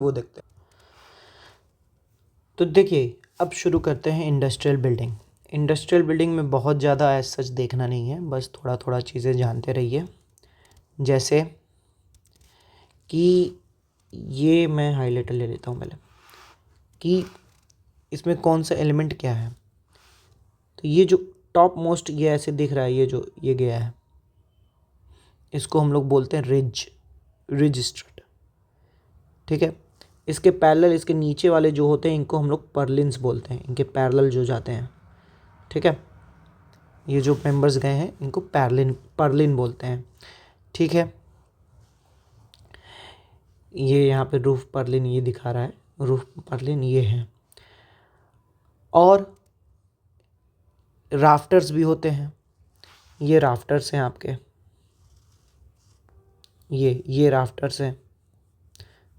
वो देखते हैं। तो देखिए, अब शुरू करते हैं इंडस्ट्रियल बिल्डिंग। इंडस्ट्रियल बिल्डिंग में बहुत ज़्यादा एज सच देखना नहीं है, बस थोड़ा थोड़ा चीज़ें जानते रहिए। जैसे कि ये मैं हाईलाइटर ले लेता हूँ पहले, कि इसमें कौन सा एलिमेंट क्या है। तो ये जो टॉप मोस्ट ये ऐसे दिख रहा है, ये जो ये गया है, इसको हम लोग बोलते हैं रिज स्ट्रट। ठीक है, इसके पैरेलल, इसके नीचे वाले जो होते हैं इनको हम लोग पर्लिन्स बोलते हैं, इनके पैरेलल जो जाते हैं। ठीक है, ये जो मेंबर्स गए हैं इनको पर्लिन बोलते हैं। ठीक है, ये यहाँ पे रूफ पर्लिन ये दिखा रहा है, रूफ पर्लिन ये है। और राफ्टर्स भी होते हैं, ये राफ्टर्स हैं आपके, ये राफ्टर्स हैं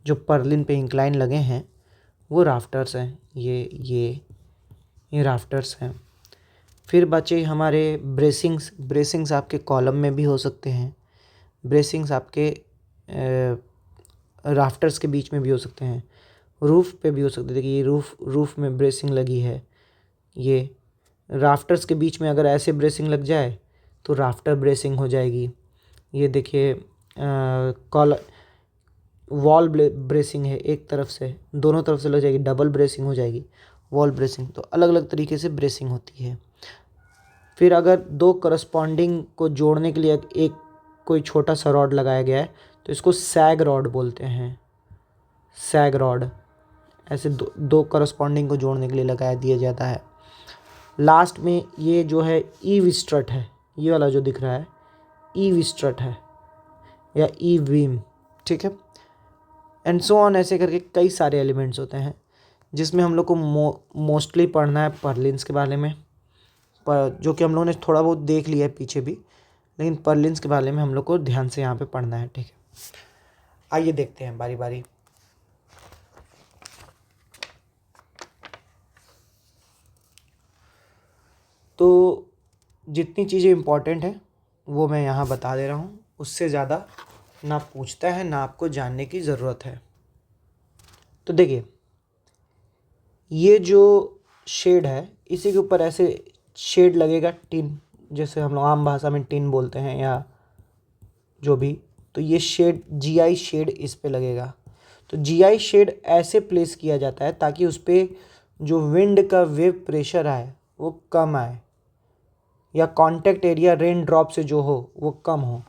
जो पर्लिन पे इंक्लाइन लगे हैं, वो राफ्टर्स हैं। ये राफ्टर्स हैं। फिर बचे हमारे ब्रेसिंग्स आपके कॉलम में भी हो सकते हैं, ब्रेसिंग्स आपके राफ्टर्स के बीच में भी हो सकते हैं, रूफ़ पे भी हो सकते हैं। देखिए ये रूफ़ में ब्रेसिंग लगी है, ये राफ्टर्स के बीच में अगर ऐसे ब्रेसिंग लग जाए तो राफ्टर ब्रेसिंग हो जाएगी। ये देखिए वॉल ब्रेसिंग है, एक तरफ से, दोनों तरफ से लग जाएगी, डबल ब्रेसिंग हो जाएगी, वॉल ब्रेसिंग। तो अलग अलग तरीके से ब्रेसिंग होती है। फिर अगर दो करस्पॉन्डिंग को जोड़ने के लिए एक कोई छोटा सा रॉड लगाया गया है तो इसको सैग रॉड बोलते हैं, सैग रॉड। ऐसे दो करस्पॉन्डिंग को जोड़ने के लिए लगाया दिया जाता है। लास्ट में ये जो है ईव स्ट्रट है, ये वाला जो दिख रहा है ईव स्ट्रट है या ईव बीम। ठीक है, एंड सो ऑन, ऐसे करके कई सारे एलिमेंट्स होते हैं जिसमें हम लोग को मोस्टली पढ़ना है पर्लिन्स के बारे में, पर जो कि हम लोगों ने थोड़ा बहुत देख लिया है पीछे भी, लेकिन पर्लिन्स के बारे में हम लोग को ध्यान से यहाँ पे पढ़ना है। ठीक है, आइए देखते हैं बारी बारी। तो जितनी चीज़ें इम्पॉर्टेंट हैं वो मैं यहाँ बता दे रहा हूँ, उससे ज़्यादा ना पूछता है ना आपको जानने की ज़रूरत है। तो देखिए, ये जो शेड है इसी के ऊपर ऐसे शेड लगेगा, टिन, जैसे हम लोग आम भाषा में टिन बोलते हैं या जो भी। तो ये शेड जीआई शेड इस पे लगेगा। तो जीआई शेड ऐसे प्लेस किया जाता है ताकि उस पर जो विंड का वेव प्रेशर आए वो कम आए, या कांटेक्ट एरिया रेन ड्रॉप से जो हो वो कम हो।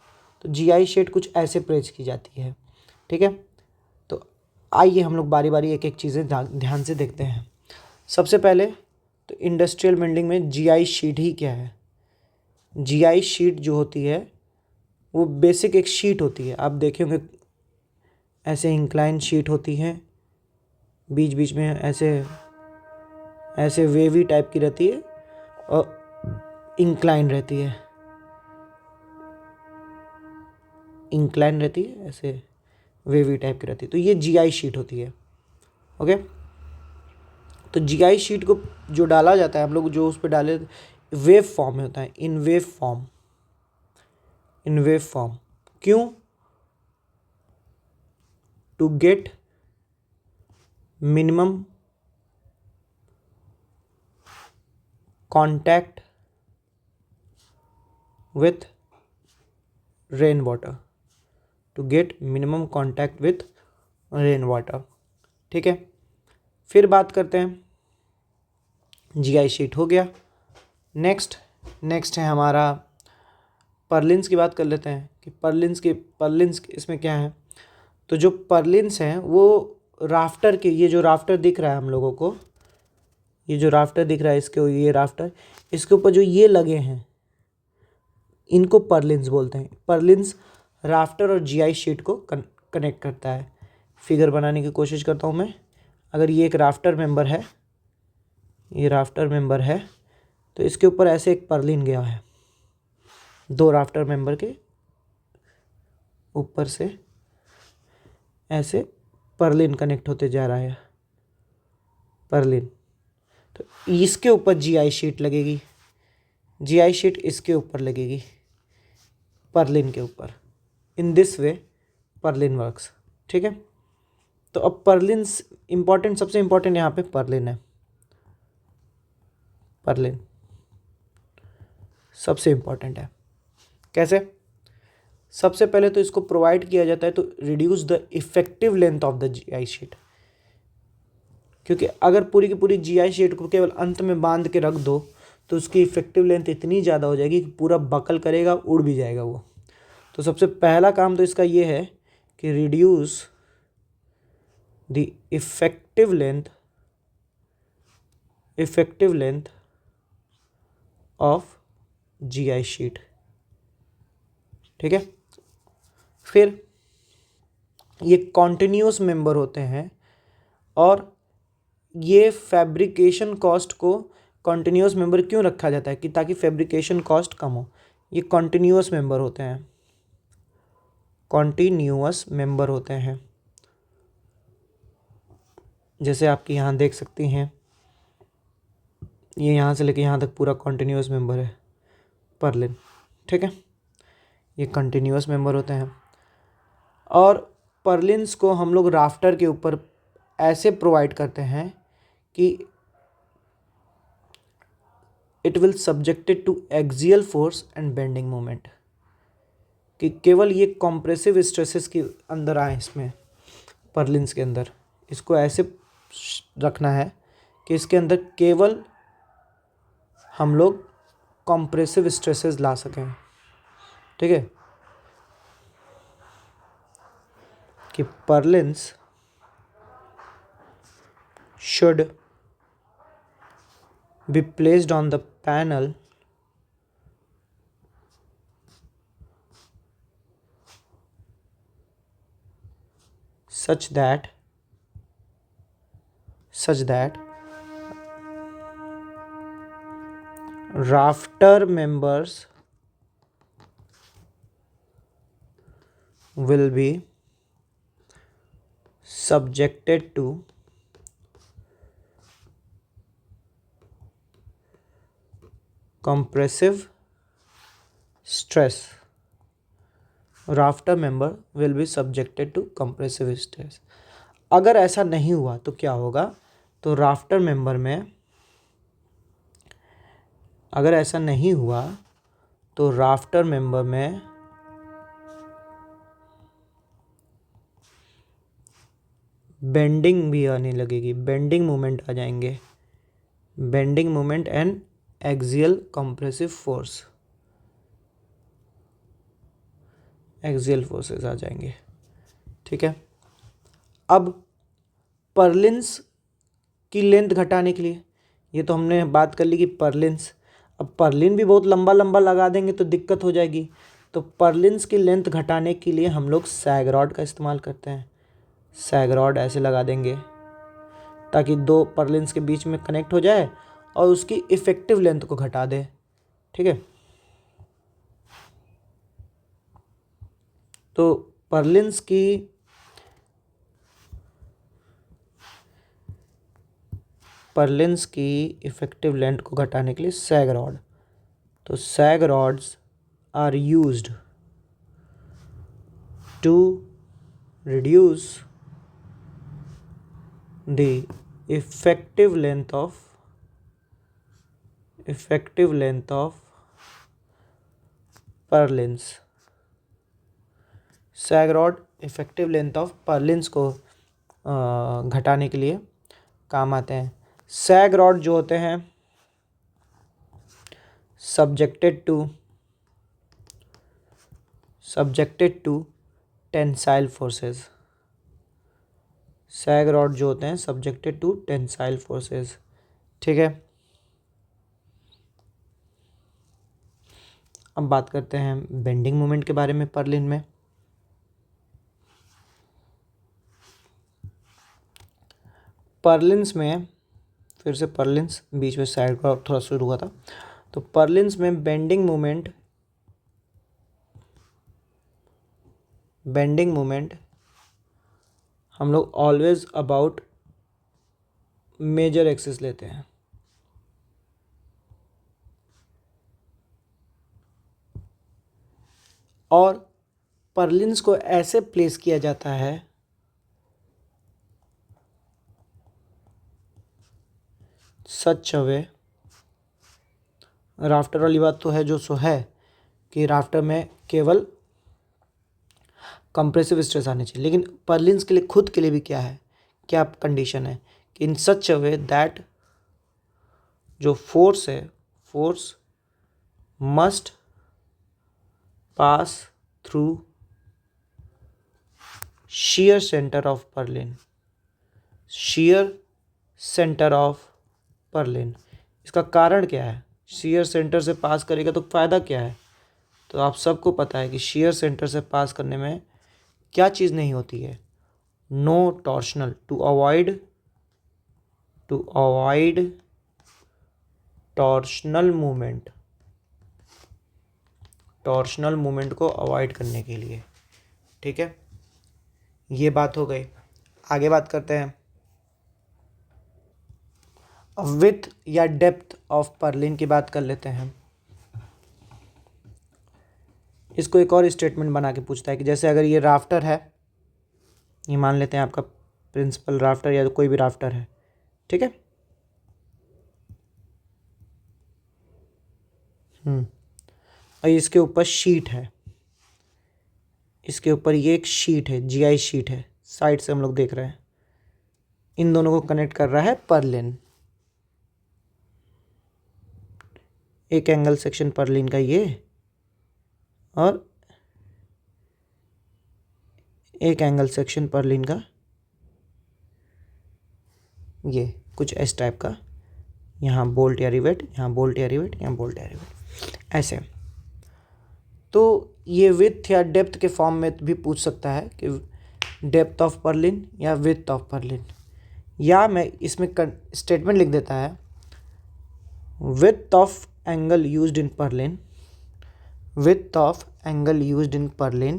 तो जीआई शेड कुछ ऐसे प्लेस की जाती है। ठीक है, तो आइए हम लोग बारी बारी एक एक चीज़ें ध्यान से देखते हैं। सबसे पहले तो इंडस्ट्रियल बिल्डिंग में जीआई शीट ही क्या है। जीआई शीट जो होती है वो बेसिक एक शीट होती है, आप देखे होंगे ऐसे इंक्लाइन शीट होती है, बीच बीच में ऐसे ऐसे वेवी टाइप की रहती है और इंक्लाइन रहती है, इंक्लाइन रहती है, ऐसे वेवी टाइप की रहती है। तो ये जीआई शीट होती है। ओके, तो जीआई शीट को जो डाला जाता है हम लोग, जो उस पर डाले वेव फॉर्म में होता है, in wave form, in wave form. क्यों? To get minimum contact with rain water, to get minimum contact with rain water. ठीक है, फिर बात करते हैं, जीआई शीट हो गया। नेक्स्ट है हमारा पर्लिन्स की बात कर लेते हैं कि पर्लिन्स इसमें क्या है। तो जो पर्लिन्स हैं वो राफ्टर के, ये जो राफ्टर दिख रहा है हम लोगों को, ये जो राफ्टर दिख रहा है इसके, ये राफ्टर, इसके ऊपर जो ये लगे हैं इनको पर्लिन्स बोलते हैं। पर्लिन्स राफ्टर और जीआई शीट को कनेक्ट करता है। फिगर बनाने की कोशिश करता हूँ मैं। अगर ये एक राफ्टर मेंबर है, ये राफ्टर मेंबर है, तो इसके ऊपर ऐसे एक पर्लिन गया है, दो राफ्टर मेंबर के ऊपर से ऐसे पर्लिन कनेक्ट होते जा रहा है, पर्लिन। तो इसके ऊपर जीआई शीट लगेगी, जीआई शीट इसके ऊपर लगेगी, पर्लिन के ऊपर। In this way Perlin works. ठीक है, तो अब पर्लिन्स इम्पॉर्टेंट, सबसे इम्पॉर्टेंट यहाँ पे पर्लिन है। पर्लिन सबसे इम्पॉर्टेंट है। कैसे? सबसे पहले तो इसको प्रोवाइड किया जाता है तो reduce the effective length of the GI sheet, क्योंकि अगर पूरी की पूरी जीआई शीट को केवल अंत में बांध के रख दो तो उसकी इफेक्टिव लेंथ इतनी ज़्यादा हो जाएगी कि पूरा बकल करेगा, उड़ भी जाएगा वो। तो सबसे पहला काम तो इसका ये है कि reduce the effective length of GI sheet. ठीक है। फिर ये कॉन्टिन्यूस मेंबर होते हैं और ये फैब्रिकेशन कॉस्ट को कॉन्टिन्यूस मेंबर क्यों रखा जाता है कि ताकि फैब्रिकेशन कॉस्ट कम हो। ये कॉन्टिन्यूस मेंबर होते हैं, कॉन्टिन्यूअस मेंबर होते हैं। जैसे आपकी यहाँ देख सकती हैं, ये यहाँ से लेके यहाँ तक पूरा कॉन्टिन्यूअस मेंबर है पर्लिन। ठीक है, ये कंटिन्यूअस मेंबर होते हैं। और पर्लिन्स को हम लोग राफ्टर के ऊपर ऐसे प्रोवाइड करते हैं कि it will subjected to axial force and bending moment, कि केवल ये कॉम्प्रेसिव स्ट्रेसेस के अंदर आए इसमें पर्लिन्स के अंदर। इसको ऐसे रखना है कि इसके अंदर केवल हम लोग कॉम्प्रेसिव स्ट्रेसेस ला सकें। ठीक है, कि purlins should be placed on the panel such that rafter members will be subjected to compressive stress। Rafter member will be subjected to compressive stress. अगर ऐसा नहीं हुआ तो क्या होगा, तो राफ्टर मेंबर में अगर ऐसा नहीं हुआ तो राफ्टर मेंबर में बेंडिंग भी आने लगेगी, बेंडिंग मोमेंट आ जाएंगे, bending moment and axial compressive force, axial forces आ जाएंगे। ठीक है। अब पर्लिन्स की लेंथ घटाने के लिए, ये तो हमने बात कर ली कि पर्लिन्स, अब पर्लिन भी बहुत लंबा लंबा लगा देंगे तो दिक्कत हो जाएगी। तो पर्लिन्स की लेंथ घटाने के लिए हम लोग सैग रॉड का इस्तेमाल करते हैं। सैग रॉड ऐसे लगा देंगे ताकि दो पर्लिन्स के बीच में कनेक्ट हो जाए और उसकी इफ़ेक्टिव लेंथ को घटा दे। ठीक है, तो पर्लिन्स की इफ़ेक्टिव लेंथ को घटाने के लिए सैग रॉड, तो sag rods are used to reduce the effective length of purlins. Sag rod effective length of purlins को घटाने के लिए काम आते हैं। सैग रॉड जो होते हैं subjected to tensile forces. Sag rod जो होते हैं सब्जेक्टेड टू टेंसाइल फोर्सेस। ठीक है, अब बात करते हैं बेंडिंग मोमेंट के बारे में पर्लिन में। पर्लिन्स में, फिर से पर्लिन्स, बीच में सैग रॉड थोड़ा शुरू हुआ था, तो पर्लिन्स में बेंडिंग मोमेंट हम लोग ऑलवेज अबाउट मेजर एक्सिस लेते हैं। और पर्लिन्स को ऐसे प्लेस किया जाता है सच अ वे, राफ्टर वाली बात तो है जो सो है कि राफ्टर में केवल कंप्रेसिव स्ट्रेस आने चाहिए, लेकिन पर्लिन्स के लिए खुद के लिए भी क्या है, क्या कंडीशन है कि इन सच अ वे दैट जो फोर्स है, force must pass through shear center of Berlin, shear center of Berlin। इसका कारण क्या है, shear center से पास करेगा तो फ़ायदा क्या है, तो आप सबको पता है कि shear center से पास करने में क्या चीज़ नहीं होती है, no torsional, to avoid torsional movement, torsional movement को अवॉइड करने के लिए। ठीक है, ये बात हो गई। आगे बात करते हैं विड्थ या डेप्थ ऑफ पर्लिन की बात कर लेते हैं। इसको एक और स्टेटमेंट बना के पूछता है कि जैसे अगर ये राफ्टर है, ये मान लेते हैं आपका प्रिंसिपल राफ्टर या कोई भी राफ्टर है, ठीक है। और इसके ऊपर शीट है, इसके ऊपर ये एक शीट है, जीआई शीट है, साइड से हम लोग देख रहे हैं। इन दोनों को कनेक्ट कर रहा है पर्लिन, एक एंगल सेक्शन पर्लिन का ये और एक एंगल सेक्शन पर्लिन का ये, कुछ इस टाइप का, यहाँ बोल्ट या रिवेट, यहाँ बोल्ट या रिवेट, यहाँ बोल्ट या रिवेट, ऐसे। तो ये विड्थ या डेप्थ के फॉर्म में भी पूछ सकता है कि डेप्थ ऑफ पर्लिन या विड्थ ऑफ पर्लिन, या मैं इसमें स्टेटमेंट लिख देता है width of angle used in purlin, width of angle used in purlin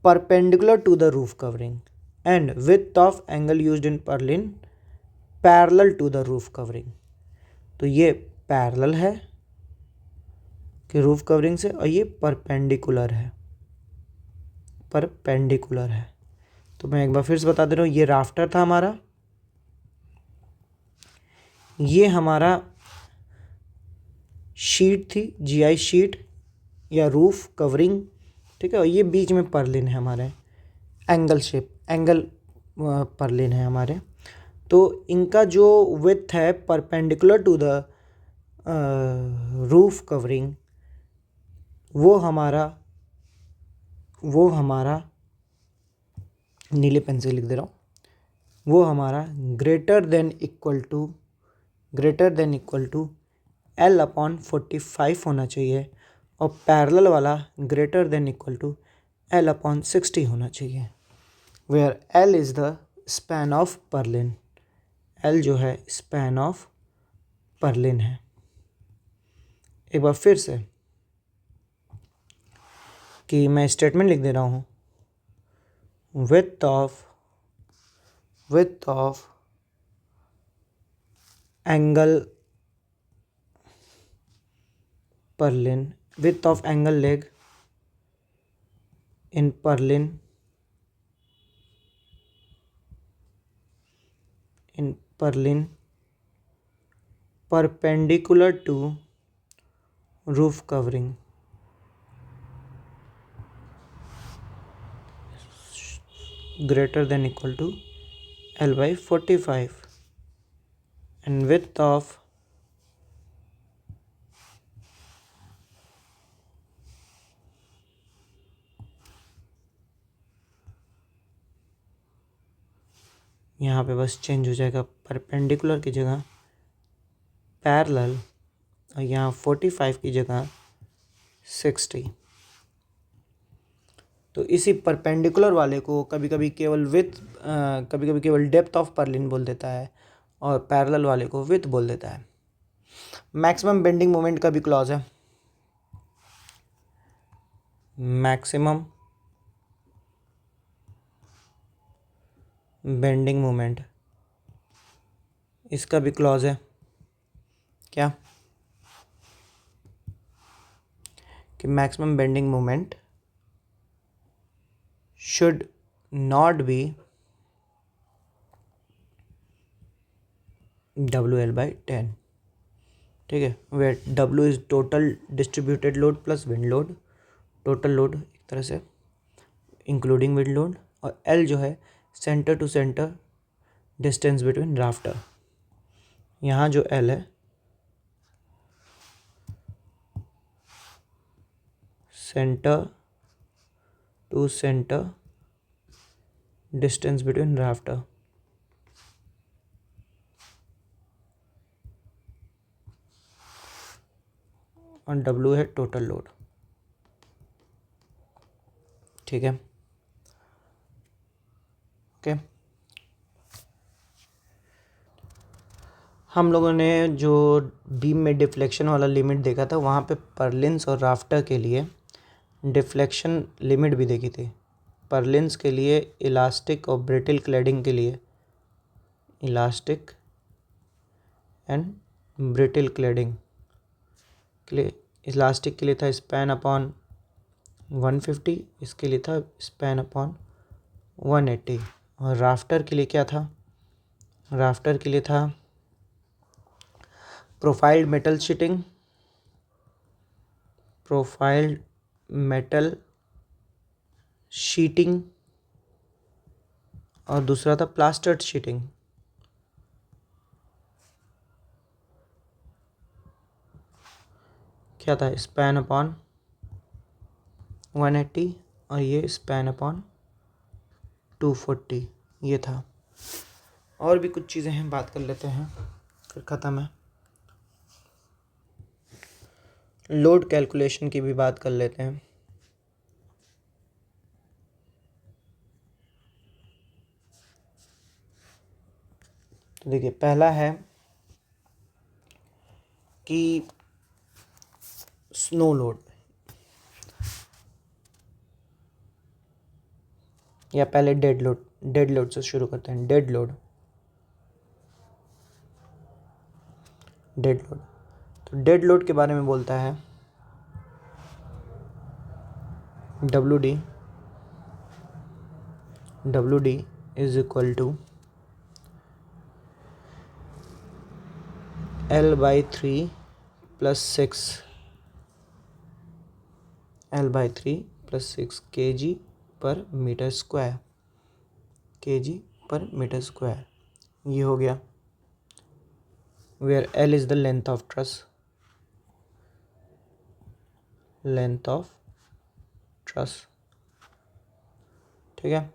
perpendicular to the roof covering and width of angle used in purlin parallel to the roof covering। तो ये parallel है कि roof covering से, और ये perpendicular है, perpendicular है। तो मैं एक बार फिर से बता दे रहा हूँ, ये राफ्टर था हमारा, ये हमारा शीट थी, जीआई शीट या रूफ कवरिंग, ठीक है। और ये बीच में पर्लिन है हमारे, एंगल शेप, एंगल पर्लिन है हमारे। तो इनका जो विड्थ है perpendicular to the roof covering, वो हमारा नीले पेन से लिख दे रहा हूँ, वो हमारा greater than equal to L/45 होना चाहिए, और पैरेलल वाला greater than equal to L/60 होना चाहिए, where L is the span of purlin, L जो है स्पैन ऑफ पर्लिन है। एक बार फिर से कि मैं स्टेटमेंट लिख दे रहा हूँ, width of angle Perlin, width of angle leg in Perlin perpendicular to roof covering greater than equal to L/45 and width of यहाँ पे बस चेंज हो जाएगा, परपेंडिकुलर की जगह पैरेलल, और यहाँ 45 की जगह 60। तो इसी परपेंडिकुलर वाले को कभी कभी केवल कभी कभी केवल डेप्थ ऑफ पर्लिन बोल देता है, और पैरेलल वाले को विड्थ बोल देता है। मैक्सिमम बेंडिंग मोमेंट का भी क्लॉज है, मैक्सिमम बेंडिंग मोमेंट, इसका भी क्लॉज है, क्या कि maximum bending moment should not be WL/10, ठीक है। Where W is total distributed load plus wind load, total load एक तरह से इंक्लूडिंग विंड लोड, और L जो है centre to centre distance between rafter. यहाँ जो L है centre to centre distance between rafter, और W है टोटल लोड, ठीक है। ओके, हम लोगों ने जो बीम में डिफ्लेक्शन वाला लिमिट देखा था वहाँ पे परलिन्स और राफ्टर के लिए डिफ्लेक्शन लिमिट भी देखी थी। परलिन्स के लिए इलास्टिक और ब्रिटल क्लैडिंग के लिए इलास्टिक एंड ब्रिटल क्लैडिंग के लिए इलास्टिक के लिए था स्पैन अपॉन 150, इसके लिए था स्पैन अपॉन 180, और राफ्टर के लिए क्या था? राफ्टर के लिए था profiled metal sheeting, profiled metal sheeting, और दूसरा था प्लास्टर्ड शीटिंग। क्या था? स्पैन अपॉन 180 और ये स्पैन अपॉन 240, ये था। और भी कुछ चीज़ें हैं, बात कर लेते हैं फिर ख़त्म है। लोड कैलकुलेशन की भी बात कर लेते हैं। तो देखिए, पहला है कि स्नो लोड, या पहले डेड लोड, डेड लोड से शुरू करते हैं। डेड लोड, डेड लोड, तो डेड लोड के बारे में बोलता है WD is equal to L/3 plus 6 L/3 plus 6 kg per metre square, kg per metre square, ये हो गया। Where L is the length of truss, length of truss, ठीक है।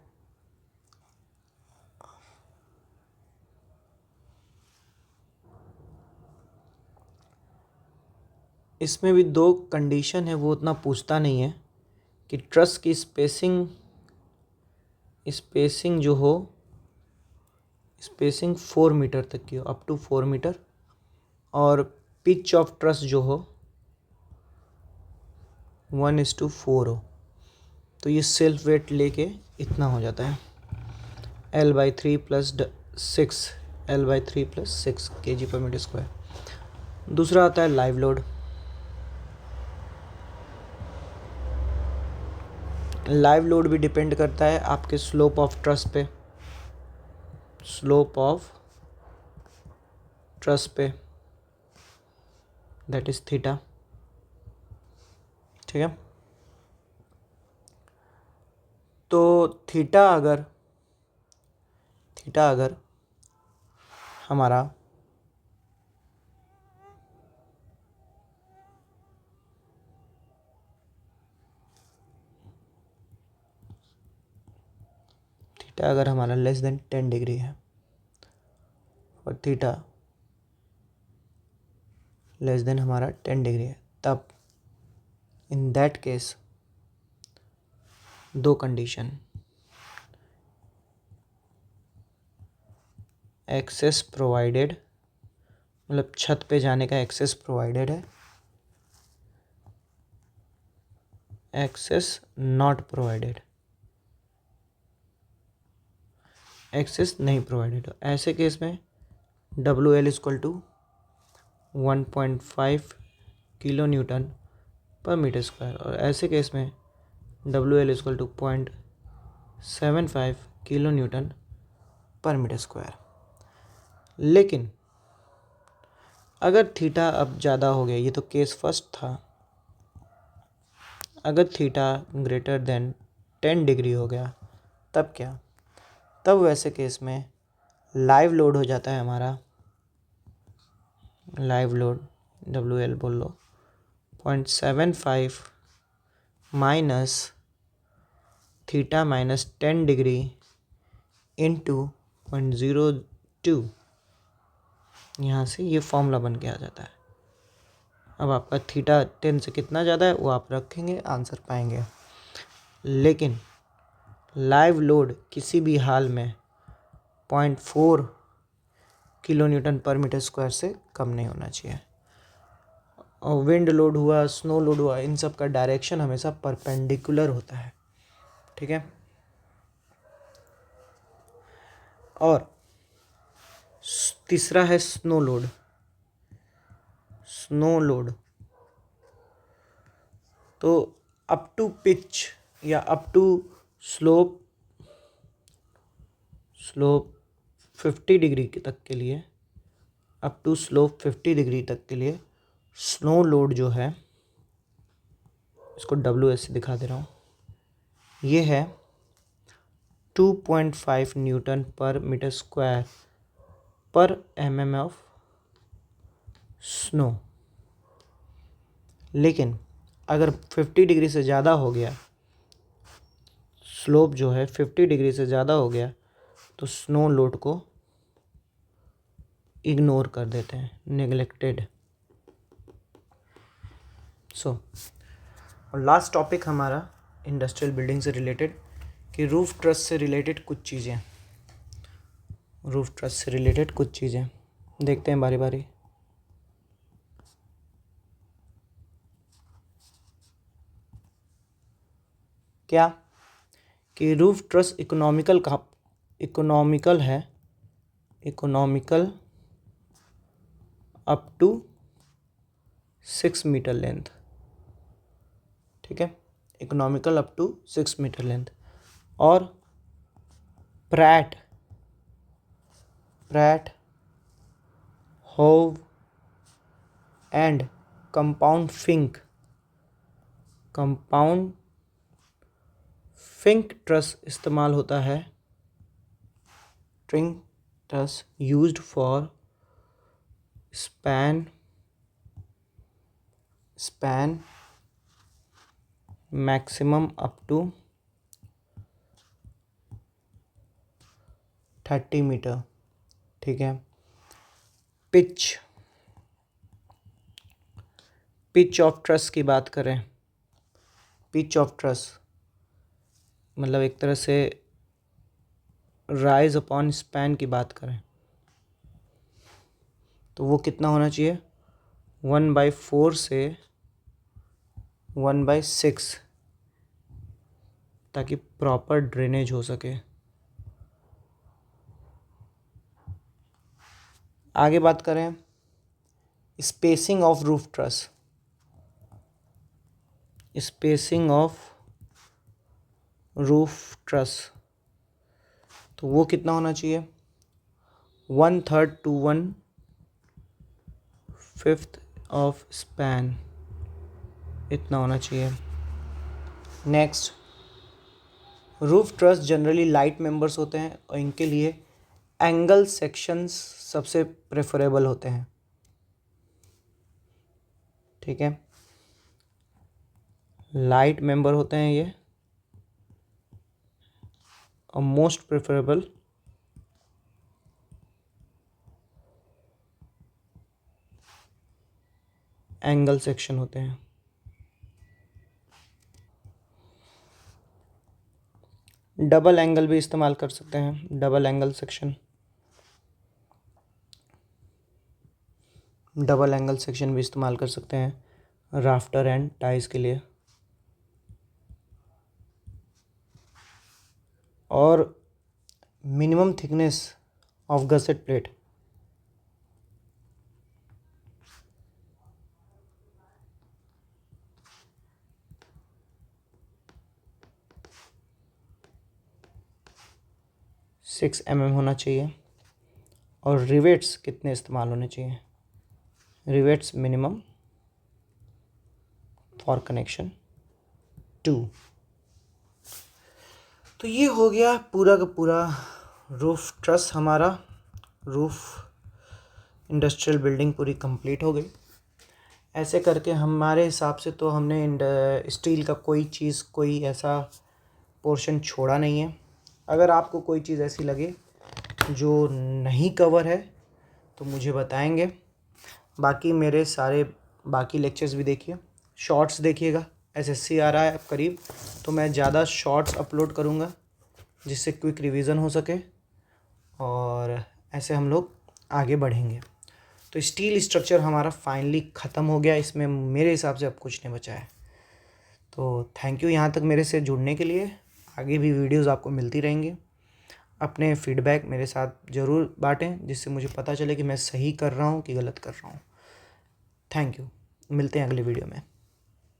इसमें भी दो कंडीशन है, वो उतना पूछता नहीं है कि ट्रस की स्पेसिंग जो हो, स्पेसिंग 4 मीटर तक की हो, अप टू 4 मीटर, और पिच ऑफ ट्रस जो हो 1:4 हो। तो ये सेल्फ वेट लेके इतना हो जाता है, L/3 plus 6 L/3 plus 6 kg per metre square. दूसरा आता है लाइव लोड। लाइव लोड भी डिपेंड करता है आपके स्लोप ऑफ ट्रस पे, स्लोप ऑफ ट्रस पे, दैट इज थीटा, ठीक है। तो थीटा अगर हमारा लेस देन 10 डिग्री है और थीटा लेस देन हमारा 10 डिग्री है, तब इन दैट केस दो कंडीशन, एक्सेस प्रोवाइडेड, मतलब छत पे जाने का एक्सेस प्रोवाइडेड है, एक्सेस नॉट प्रोवाइडेड, एक्सेस नहीं प्रोवाइडेड। ऐसे केस में WL equal to 1.5 kilo newton per metre square, और ऐसे केस में WL equal to 0.75 kilo newton per metre square. लेकिन अगर थीटा अब ज़्यादा हो गया, ये तो केस फर्स्ट था, अगर थीटा ग्रेटर देन 10 डिग्री हो गया तब क्या? तब वैसे केस में लाइव लोड हो जाता है हमारा, लाइव लोड WL बोल लो, 0.75 minus theta minus 10 degree into 0.02, यहाँ से ये फॉर्मूला बन के आ जाता है। अब आपका थीटा 10 से कितना ज़्यादा है वो आप रखेंगे, आंसर पाएंगे। लेकिन लाइव लोड किसी भी हाल में 0.4 kilo newton per metre square से कम नहीं होना चाहिए। और विंड लोड हुआ, स्नो लोड हुआ, इन सब का डायरेक्शन हमेशा परपेंडिकुलर होता है, ठीक है। और तीसरा है स्नो लोड। स्नो लोड तो अप टू पिच या अप टू स्लोप 50 डिग्री तक के लिए, अप टू स्लोप 50 डिग्री तक के लिए स्नो लोड जो है, इसको WS से दिखा दे रहा हूँ, ये है 2.5 न्यूटन पर मीटर स्क्वायर पर mm ऑफ स्नो। लेकिन अगर 50 डिग्री से ज़्यादा हो गया, स्लोप जो है 50 डिग्री से ज़्यादा हो गया, तो स्नो लोड को इग्नोर कर देते हैं, नेग्लेक्टेड। और लास्ट टॉपिक हमारा इंडस्ट्रियल बिल्डिंग से रिलेटेड, कि रूफ ट्रस से रिलेटेड कुछ चीज़ें, रूफ ट्रस से रिलेटेड कुछ चीज़ें देखते हैं बारी बारी। क्या कि रूफ ट्रस इकोनॉमिकल है, economical up to 6 metre length, ठीक है, economical up to 6 metre length. और Pratt Howe and compound Fink truss इस्तेमाल होता है, string truss used for span maximum up to 30 metre, ठीक है। पिच ऑफ ट्रस की बात करें, पिच ऑफ ट्रस मतलब एक तरह से राइज अपॉन स्पैन की बात करें, तो वो कितना होना चाहिए? 1/4 से 1/6, ताकि प्रॉपर ड्रेनेज हो सके। आगे बात करें स्पेसिंग ऑफ रूफ ट्रस, तो वो कितना होना चाहिए? 1/3 to 1/5 ऑफ स्पैन, इतना होना चाहिए। Next, roof truss generally light members होते हैं और इनके लिए एंगल सेक्शंस सबसे प्रेफरेबल होते हैं, ठीक है, लाइट मेंबर होते हैं ये और मोस्ट प्रेफरेबल एंगल सेक्शन होते हैं। डबल एंगल भी इस्तेमाल कर सकते हैं, डबल एंगल सेक्शन भी इस्तेमाल कर सकते हैं राफ्टर एंड टाइज के लिए। और minimum thickness of gusset plate, six mm होना चाहिए। और रिवेट्स कितने इस्तेमाल होने चाहिए? Rivets minimum for connection 2। तो ये हो गया पूरा का पूरा रूफ ट्रस। हमारा रूफ इंडस्ट्रियल बिल्डिंग पूरी कंप्लीट हो गई। ऐसे करके हमारे हिसाब से तो हमने स्टील का कोई ऐसा पोर्शन छोड़ा नहीं है। अगर आपको कोई चीज़ ऐसी लगे जो नहीं कवर है तो मुझे बताएंगे। बाकी मेरे सारे बाकी लेक्चर्स भी देखिए, शॉर्ट्स देखिएगा। एसएससी आ रहा है अब करीब, तो मैं ज़्यादा शॉर्ट्स अपलोड करूँगा जिससे क्विक रिवीजन हो सके और ऐसे हम लोग आगे बढ़ेंगे। तो स्टील स्ट्रक्चर हमारा फाइनली ख़त्म हो गया। इसमें मेरे हिसाब से अब कुछ नहीं बचा है। तो थैंक यू यहाँ तक मेरे से जुड़ने के लिए। आगे भी वीडियोस आपको मिलती रहेंगी। अपने फीडबैक मेरे साथ ज़रूर बांटें जिससे मुझे पता चले कि मैं सही कर रहा हूँ कि गलत कर रहा हूँ। Thank you. मिलते हैं अगले वीडियो में।